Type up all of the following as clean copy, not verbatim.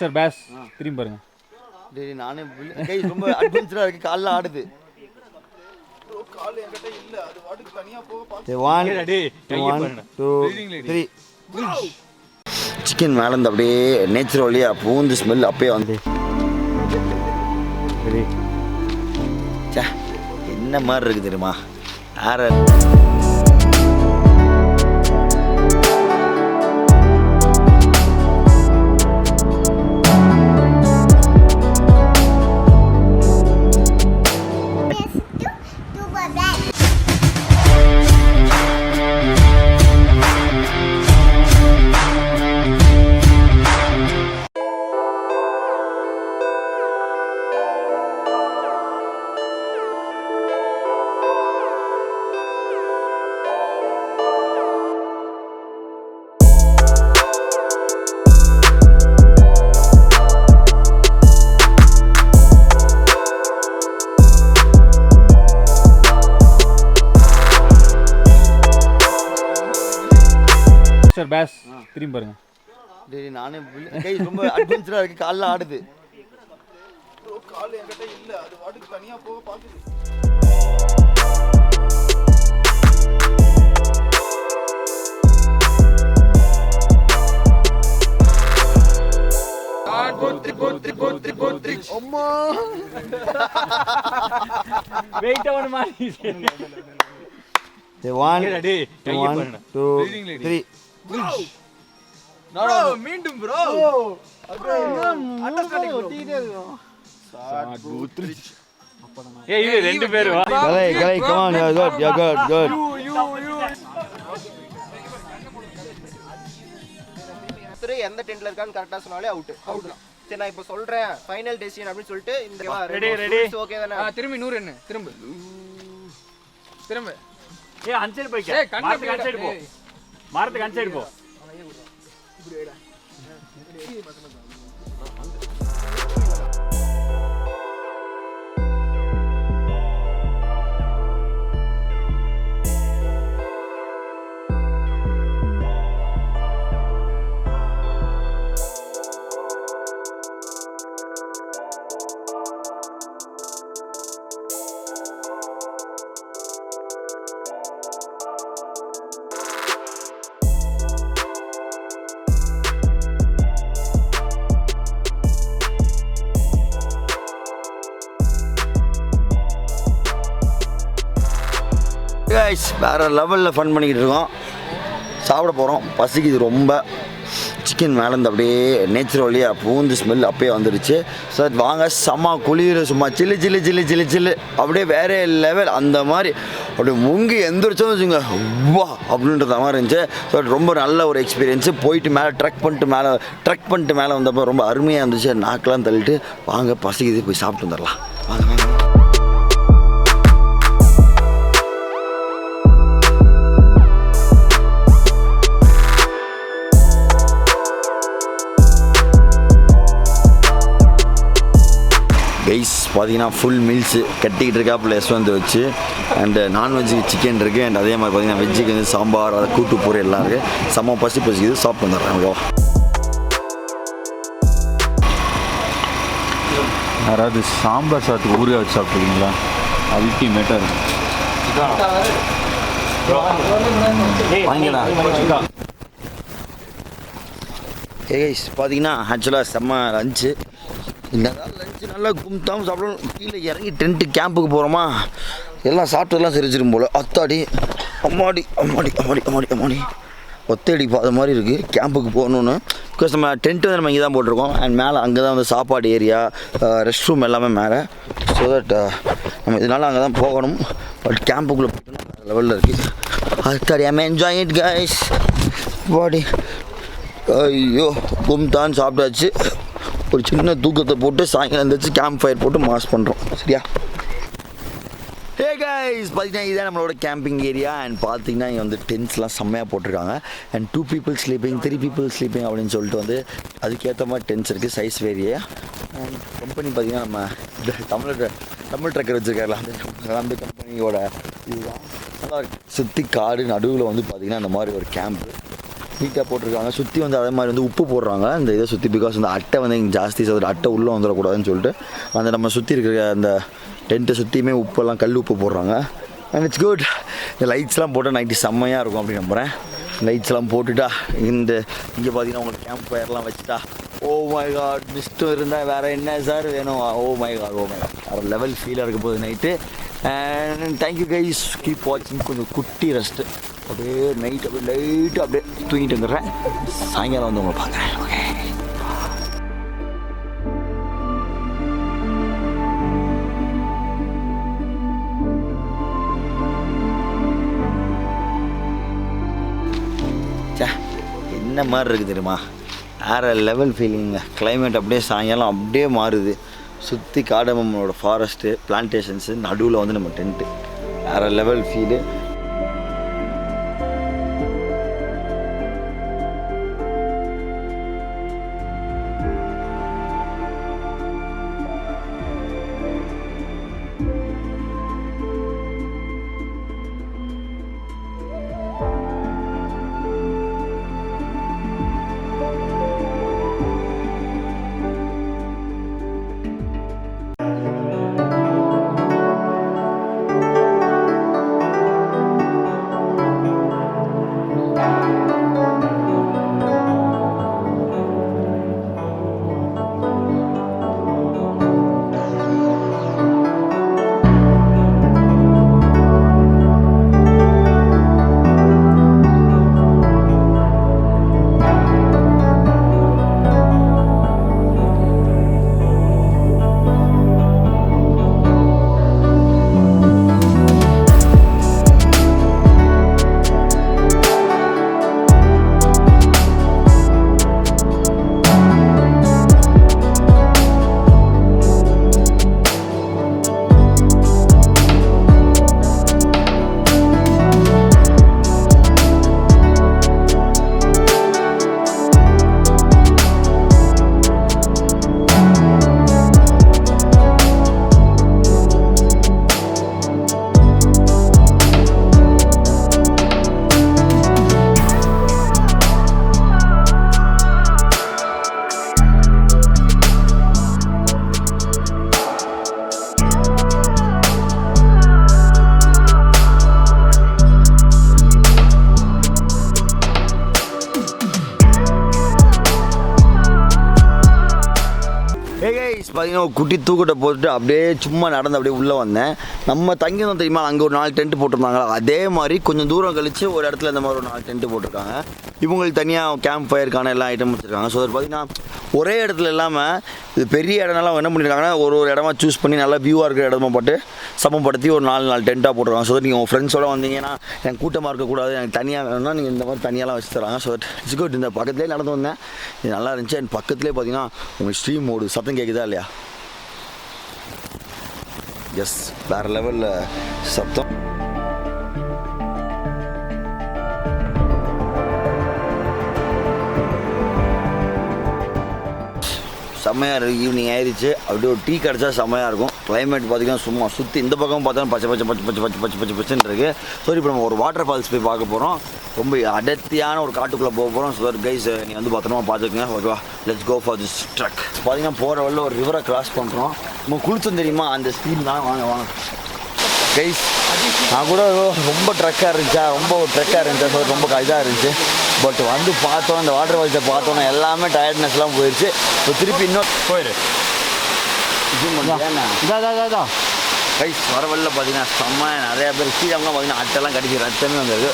Sir base திரும்பி பாருங்க. டேய் நானே கை ரொம்ப அட்வென்ச்சரா இருக்கு. கால்ல ஆடுது. கால் என்கிட்ட இல்ல. அது வாட்டுக்கு தனியா போக பாத்து. 1 2 3 சிக்கன் மேல இருந்து அப்படியே நேச்சுரல் வழியா பூந்து ஸ்மெல் அப்பயே வந்து என்ன மாதிரி இருக்கு தெரியுமா? வேற சார் பேஸ் திரும்பி பாருங்க. டேய் நானே கை ரொம்ப அட்வென்ச்சரா இருக்கு. கால்ல ஆடுது. கால் என்கிட்ட இல்ல. அது வாட்டுக்கு தனியா போக பாக்குது. அம்மா வெயிட் ஆன் மாதிரி. 1 2 3 ப்ரோ மீண்டும் ப்ரோ. ஏய் இது ரெண்டு பேர் வா. கலை come on you're good. எந்த டென்ட்ல இருக்கான்னு கரெக்டா சொன்னாலே அவுட். சரி நான் இப்ப சொல்றேன் ஃபைனல் டெசிஷன் அப்படி சொல்லிட்டு இந்த ரெடி ஓகே தானே? திரும்பி 100 என்ன திரும்ப ஏய் அன்சைடு போய்க்க. மாரத்துக்கு அன்சைடு போ. மாரத்துக்கு அன்சைடு போ. கைஸ் வேறு லெவலில் ஃபன் பண்ணிக்கிட்டு இருக்கோம். சாப்பிட போகிறோம். பசிக்குது ரொம்ப. சிக்கன் மேலேருந்து அப்படியே நேச்சுரல் வழியாக பூந்து ஸ்மெல் அப்பயே வந்துடுச்சு. ஸோ வாங்க செம்ம குளிர் சும்மா சில்லு அப்படியே வேறு லெவல் அந்த மாதிரி அப்படியே முங்கி எந்திரிச்சோம் வச்சுங்க வா அப்படின்ற மாதிரி இருந்துச்சு. ஸோ ரொம்ப நல்ல ஒரு எக்ஸ்பீரியன்ஸு. போயிட்டு மேலே ட்ரக் பண்ணிட்டு மேலே வந்தப்போ ரொம்ப அருமையாக இருந்துச்சு. நாக்கெலாம் தள்ளிட்டு வாங்க பசிக்குது போய் சாப்பிட்டு வந்துடலாம். வாங்க கைஸ் பார்த்தீங்கன்னா ஃபுல் மீல்ஸு கட்டிக்கிட்டு இருக்கா ப்ளஸ் வந்து வச்சு அண்டு நான்வெஜ்ஜுக்கு சிக்கன் இருக்குது அண்ட் அதே மாதிரி பார்த்தீங்கன்னா வெஜ்ஜுக்கு வந்து சாம்பார் அதை கூட்டு போகிற எல்லாம் இருக்குது. செம்ம பசிக்குது சாப்பிட்டு வந்துடுறேன். ப்ரோ யாராவது சாம்பார் சாத்துக்கு ஊறுகாய் வச்சு சாப்பிட்ருக்கீங்களா? அல்டிமேட்டாக இருக்கும். வாங்கிடா கைஸ் பார்த்தீங்கன்னா ஆக்சுவலாக செம்ம லஞ்சு. என்னதான் லஞ்சு நல்லா கும்தாமல் சாப்பிடணும். கீழே இறங்கி டென்ட்டு கேம்புக்கு போகிறோமா எல்லாம் சாப்பிட்டதெல்லாம் சிரிச்சிரும் போல். அத்தாடி அம்மாடி ஒத்தடி பாத மாதிரி இருக்குது கேம்புக்கு போகணுன்னு. பிகாஸ் நம்ம டென்ட்டு வந்து நம்ம இங்கே தான் போட்டிருக்கோம். அண்ட் மேலே அங்கே தான் வந்து சாப்பாடு ஏரியா ரெஸ்ட் ரூம் எல்லாமே மேலே. ஸோ தட் நம்ம இதனால் அங்கே தான் போகணும். பட் கேம்புக்குள்ளே போயிட்டோம்னா வேறு லெவலில் இருக்குது. அத்தாடி ஐம் என்ஜாயிங் இட் கைஸ். பாடி ஐயோ கும்தான் சாப்பிட்டாச்சு. ஒரு சின்ன தூக்கத்தை போட்டு சாயங்காலம் இருந்துச்சு கேம்ப் ஃபயர் போட்டு மாஸ் பண்ணுறோம். சரியா? ஹே கைஸ் பார்த்தீங்கன்னா இதுதான் நம்மளோட கேம்பிங் ஏரியா. அண்ட் பார்த்தீங்கன்னா இங்கே வந்து டென்ட்ஸ்லாம் செம்மையாக போட்டிருக்காங்க. And 2 people sleeping 3 people sleeping அப்படின்னு சொல்லிட்டு வந்து அதுக்கேற்ற மாதிரி டென்ட்ஸ் இருக்குது சைஸ் வேரியே. அண்ட் கம்பெனி பார்த்தீங்கன்னா நம்ம தமிழ் ட்ரக்கர் வச்சுருக்காருல அந்த கம்பெனியோட இதுதான். நல்லா சுற்றி காடு நடுவில் வந்து பார்த்திங்கன்னா அந்த மாதிரி ஒரு கேம்ப்பு நீட்டாக போட்டிருக்காங்க. சுற்றி வந்து அதே மாதிரி வந்து உப்பு போடுறாங்க இந்த இதை சுற்றி. பிகாஸ் அந்த அட்டை வந்து இங்கே ஜாஸ்தி, ஸோ அட்டை உள்ளே வந்துடக்கூடாதுன்னு சொல்லிட்டு அந்த நம்ம சுற்றி இருக்கிற அந்த டென்ட்டை சுற்றியுமே உப்பெல்லாம் கல் உப்பு போடுறாங்க. And it's good. இந்த லைட்ஸ்லாம் போட்டால் நைட்டு செம்மையாக இருக்கும் அப்படின்னு நம்புகிறேன். லைட்ஸ்லாம் போட்டுட்டா இங்கே பார்த்தீங்கன்னா உங்களுக்கு கேம்ப் ஃபயர்லாம் வச்சுட்டா ஓ மை காட் மிஸ்டும் இருந்தால் வேறு என்ன சார் வேணும். ஓ மை காட் வேறு லெவல் ஃபீலாக இருக்க போகுது night. And thank you guys, keep வாட்சிங். கொஞ்சம் குட்டி ரெஸ்ட்டு அப்படியே நைட் அப்படியே லைட்டு அப்படியே தூங்கிட்டு வந்துடுறேன். சாயங்காலம் வந்து உங்களை பார்க்குறேன். ஓகே என்ன மாதிரி இருக்குது தெரியுமா, வேறு லெவல் ஃபீலிங்க. கிளைமேட் அப்படியே சாயங்காலம் அப்படியே மாறுது. சுற்றி காடமோட ஃபாரஸ்ட்டு பிளான்டேஷன்ஸு, நடுவில் வந்து நம்ம டென்ட்டு, வேறு லெவல் ஃபீலு. பார்த்தீங்கன்னா குட்டி தூக்கிட்ட போட்டுட்டு அப்படியே சும்மா நடந்து அப்படியே உள்ளே வந்தேன். நம்ம தங்கியிருந்தோம் தெரியுமா, அங்கே ஒரு 4 டென்ட்டு போட்டிருந்தாங்களா, அதே மாதிரி கொஞ்சம் தூரம் கழித்து ஒரு இடத்துல இந்த மாதிரி ஒரு 4 டென்ட்டு போட்டிருக்காங்க. இவங்களுக்கு தனியாக கேம்ப் ஃபயருக்கான எல்லா ஐட்டம் வச்சுருக்காங்க. ஸோ அது பார்த்திங்கன்னா ஒரே இடத்துல இல்லாமல் இது பெரிய இடம்லாம் என்ன பண்ணியிருக்காங்கன்னா ஒரு இடமா சூஸ் பண்ணி நல்லா வியூவாக இருக்கிற இடமா போட்டு சமப்படுத்தி ஒரு 4 டென்ட்டாக போட்டுருக்காங்க. ஸோ நீங்கள் உங்கள் ஃப்ரெண்ட்ஸோட வந்தீங்கன்னா எனக்கு கூட்டமாக இருக்கக்கூடாது, எனக்கு தனியாக வேணும்னா நீங்கள் இந்த மாதிரி தனியாலாம் வச்சு தராங்க. So it's good. இந்த பக்கத்துலேயே நடந்து வந்தேன், இது நல்லா இருந்துச்சு. என் பக்கத்துலேயே பார்த்தீங்கன்னா உங்களுக்கு ஸ்ட்ரீம் ஓடு சத்தம் கேட்குதா இல்லையா? எஸ், வேறு லெவலில் சத்தம். செம்மையாக இருக்குது. ஈவினிங் ஆயிடுச்சு, அப்படியே ஒரு டீ கிடச்சா செம்மையாக இருக்கும். கிளைமேட் பார்த்திங்கன்னா சும்மா சுற்றி இந்த பக்கம் பார்த்தாலும் பச்சை பச்சை பச்சை பச்சை பச்சை பச்சை பச்சை பச்சைன்னு இருக்குது. ஸோ இப்போ நம்ம ஒரு வாட்டர் ஃபால்ஸ் போய் பார்க்க போகிறோம். ரொம்ப அடர்த்தியான ஒரு காட்டுக்குள்ளே போக போகிறோம். ஸோ கைஸ் நீங்கள் வந்து பத்திரமா பார்த்துக்குங்க. ஓகேவா, let's go for this truck. பார்த்திங்கன்னா போகிற வழியில் ஒரு ரிவரை கிராஸ் பண்ணுறோம். நம்ம குளிச்சோம் தெரியுமா, அந்த ஸ்பீட் தான். வாங்க வாங்க கைஸ். நான் கூட ரொம்ப ட்ரக்காக இருந்துச்சா, ரொம்ப ட்ரக்காக இருந்துச்சா, ஸோ ரொம்ப இதாக இருந்துச்சு. பட் வந்து பார்த்தோம், அந்த வாட்டர் ஃபால்ஸை பார்த்தோன்னா எல்லாமே டயர்ட்னஸ்லாம் போயிடுச்சு. ஸோ திருப்பி இன்னும் போயிடு கைஸ். வர வழியில் பார்த்தீங்கன்னா செம்ம நிறையா பேர் சீரம்லாம் பார்த்தீங்கன்னா அட்டெல்லாம் கடிச்சு ரத்தமே வந்தது.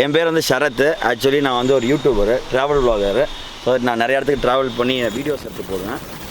என் பேர் வந்து ஷரத். ஆக்சுவலி நான் வந்து ஒரு யூடியூபர், ட்ராவல் வ்ளாகர். ஸோ நான் நிறைய இடத்துக்கு ட்ராவல் பண்ணி வீடியோஸ் எடுத்து போடுவேன்.